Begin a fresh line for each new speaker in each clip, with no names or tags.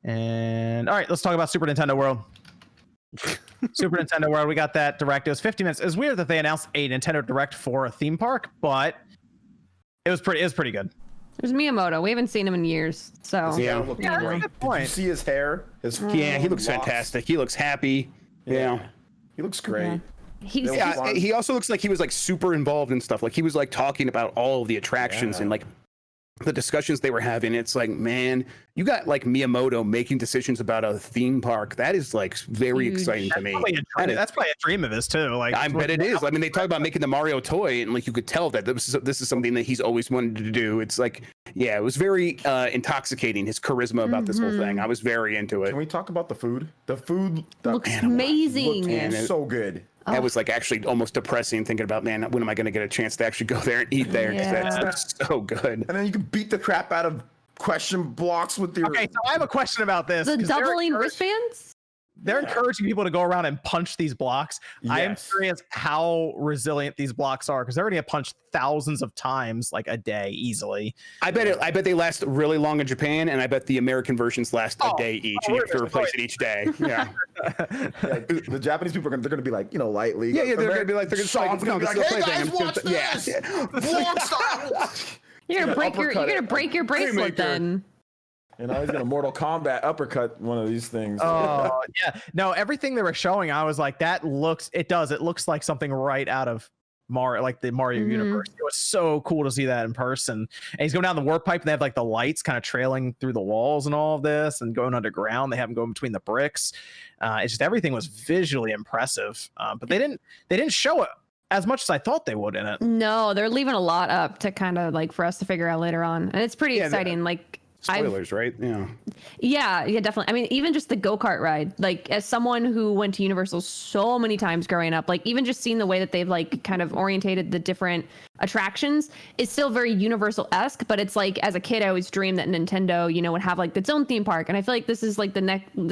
And all right, let's talk about Super Nintendo World. Super Nintendo World, we got that direct. It was 50 minutes. It was weird that they announced a Nintendo Direct for a theme park, but it was pretty good.
There's Miyamoto. We haven't seen him in years, so
Yeah,
That's a good point.
Did you see his hair?
yeah, he looks fantastic. He looks happy. Yeah.
He looks great.
he's
Yeah, he also looks like he was like super involved in stuff. Like he was like talking about all of the attractions and like the discussions they were having. It's like, man, you got like Miyamoto making decisions about a theme park. That is like very exciting to me.
That's probably a dream of his too. Like
I bet it is. I mean, they talk about making the Mario toy, and like you could tell that this is something that he's always wanted to do. It's like, yeah, it was very intoxicating. His charisma about this whole thing. I was very into it.
Can we talk about the food? The food
looks amazing.
looked so good.
That was like actually almost depressing thinking about, man, when am I going to get a chance to actually go there and eat there? That's so good.
And then you can beat the crap out of question blocks with your.
Okay, so I have a question about this.
The doubling wristbands?
They're encouraging people to go around and punch these blocks. I am curious how resilient these blocks are, because they're going to get punched thousands of times like a day easily.
I bet they last really long in Japan, and I bet the American versions last a day each, and you have to replace it each day. Yeah.
The Japanese people they're going to be like,
Yeah,
lightly.
they're going to be like,
hey guys, watch this. Vlog style.
You're gonna break your bracelet then.
And I was gonna Mortal Kombat uppercut one of these things.
Oh yeah, no, everything they were showing, I was like, it looks like something right out of Mario, like the Mario universe. It was so cool to see that in person. And he's going down the warp pipe, and they have like the lights kind of trailing through the walls and all of this, and going underground. They have him going between the bricks. It's just everything was visually impressive, but they didn't show it as much as I thought they would in it.
No, they're leaving a lot up to kind of like for us to figure out later on, and it's pretty exciting. Like.
Spoilers, right?
Yeah, definitely. I mean, even just the go-kart ride, like as someone who went to Universal so many times growing up, like even just seeing the way that they've like kind of orientated the different attractions is still very Universal-esque, but it's like as a kid, I always dreamed that Nintendo, would have like its own theme park. And I feel like this is like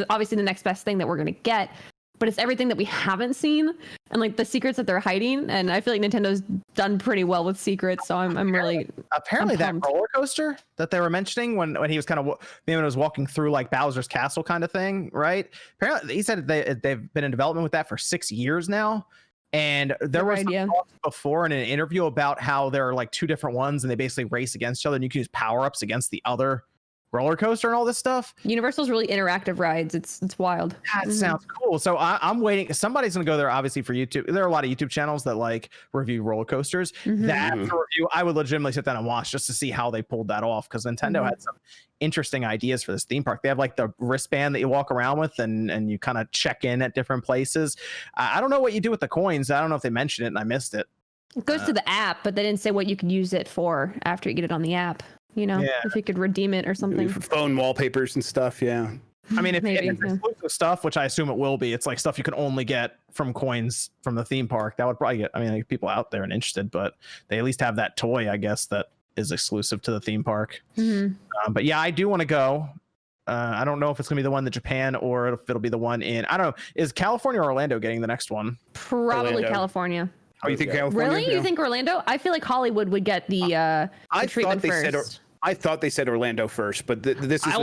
obviously the next best thing that we're going to get, but it's everything that we haven't seen and like the secrets that they're hiding. And I feel like Nintendo's done pretty well with secrets. So I'm really
apparently that roller coaster that they were mentioning when he was kind of was walking through like Bowser's Castle kind of thing, right? Apparently he said they've been in development with that for 6 years now. And there was talk before in an interview about how there are like two different ones and they basically race against each other, and you can use power-ups against the other roller coaster and all this stuff.
Universal's really interactive rides. It's wild.
That sounds cool. So I'm waiting. Somebody's gonna go there obviously for YouTube. There are a lot of YouTube channels that like review roller coasters. That review I would legitimately sit down and watch just to see how they pulled that off, because Nintendo had some interesting ideas for this theme park. They have like the wristband that you walk around with and you kind of check in at different places. I don't know what you do with the coins. I don't know if they mentioned it and I missed it.
It goes to the app, but they didn't say what you could use it for after you get it on the app. If you could redeem it or something.
Phone wallpapers and stuff, yeah.
I mean, if it's exclusive stuff, which I assume it will be, it's like stuff you can only get from coins from the theme park. That would probably get, like, people out there and interested, but they at least have that toy, I guess, that is exclusive to the theme park. But yeah, I do want to go. I don't know if it's going to be the one in Japan or if it'll be the one in, I don't know. Is California or Orlando getting the next one?
Probably Orlando. California.
Oh, you think California?
Really? You think Orlando? I feel like Hollywood would get the treatment first.
I thought they said Orlando first, but this is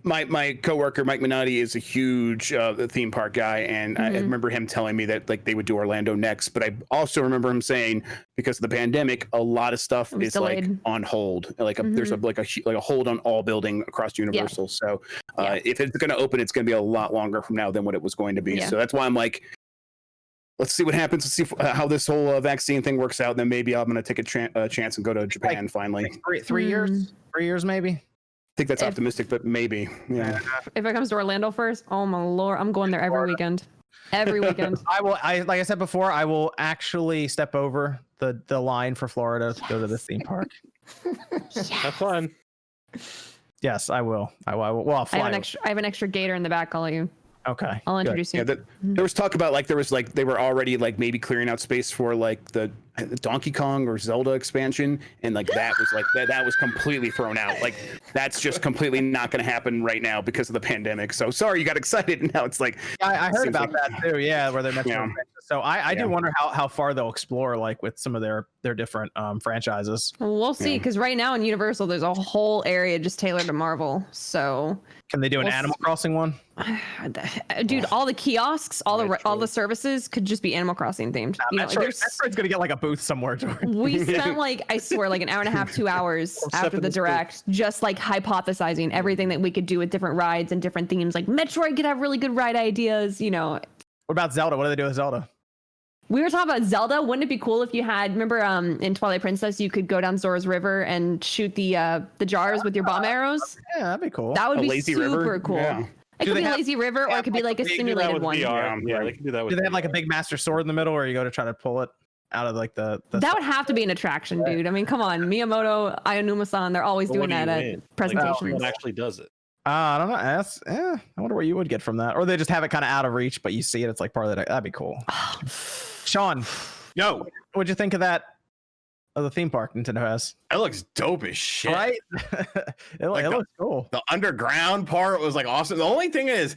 my coworker Mike Minotti is a huge theme park guy, and I remember him telling me that like they would do Orlando next. But I also remember him saying because of the pandemic, a lot of stuff is
delayed.
like on hold. Like there's a hold on all building across Universal. So if it's going to open, it's going to be a lot longer from now than what it was going to be. So that's why I'm like, let's see what happens. Let's see how this whole vaccine thing works out. And then maybe I'm going to take a chance and go to Japan finally.
Three years? 3 years, maybe?
I think that's optimistic, but maybe. Yeah.
If it comes to Orlando first, oh my Lord, I'm going there every weekend. Every weekend.
Like I said before, I will actually step over the line for Florida to go to this theme park.
Have fun.
Yes, I will. I will. Well, I'll fly.
I have an extra gator in the back. I'll let you.
Okay.
I'll introduce you.
Yeah, there was talk about like they were already like maybe clearing out space for like the Donkey Kong or Zelda expansion, and like that was like that was completely thrown out. Like that's just completely not going to happen right now because of the pandemic. So sorry you got excited, and now it's like
I heard about that too. Yeah, where they're mentioning So I do wonder how far they'll explore, like with some of their different franchises.
We'll see, because right now in Universal, there's a whole area just tailored to Marvel. So
can they do an Animal Crossing one?
Dude, all the kiosks, all the services could just be Animal Crossing themed.
Metroid's gonna get like a booth somewhere. Jordan.
We spent I swear, like an hour and a half, 2 hours after the direct, just like hypothesizing everything that we could do with different rides and different themes. Like Metroid could have really good ride ideas, What
about Zelda? What do they do with Zelda?
We were talking about Zelda. Wouldn't it be cool if you had, remember in Twilight Princess, you could go down Zora's River and shoot the jars with your bomb arrows?
Yeah, that'd be cool.
That would be super cool. Yeah. It could be a lazy river, or it could be like a simulated one.
Yeah, they can do that with
Do they have like a big master sword in the middle where you go to try to pull it out of like the
that would have to be an attraction, dude. I mean, come on. Miyamoto, Aonuma-san, they're always doing that at presentations.
Like, no actually does it.
I don't know. I wonder what you would get from that. Or they just have it kind of out of reach, but you see it. It's like part of that. That'd be cool. Sean, what'd you think of that? Of the theme park Nintendo has?
That looks dope as shit.
Right? it looks cool.
The underground part was like awesome. The only thing is,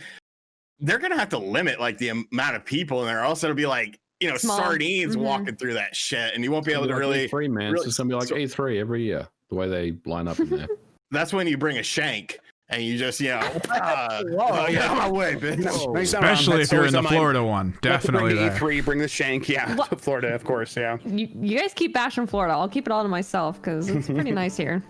they're gonna have to limit like the amount of people in there. Also, it'll be like sardines walking through that shit, and you won't be able to really.
A3, man. It's gonna be like A3 every year. The way they line up in there.
That's when you bring a shank. And you just, get out of my way, bitch.
Especially if you're in the Florida one. Definitely
bring the E3, bring the shank, to Florida, of course,
You guys keep bashing Florida. I'll keep it all to myself because it's pretty nice here.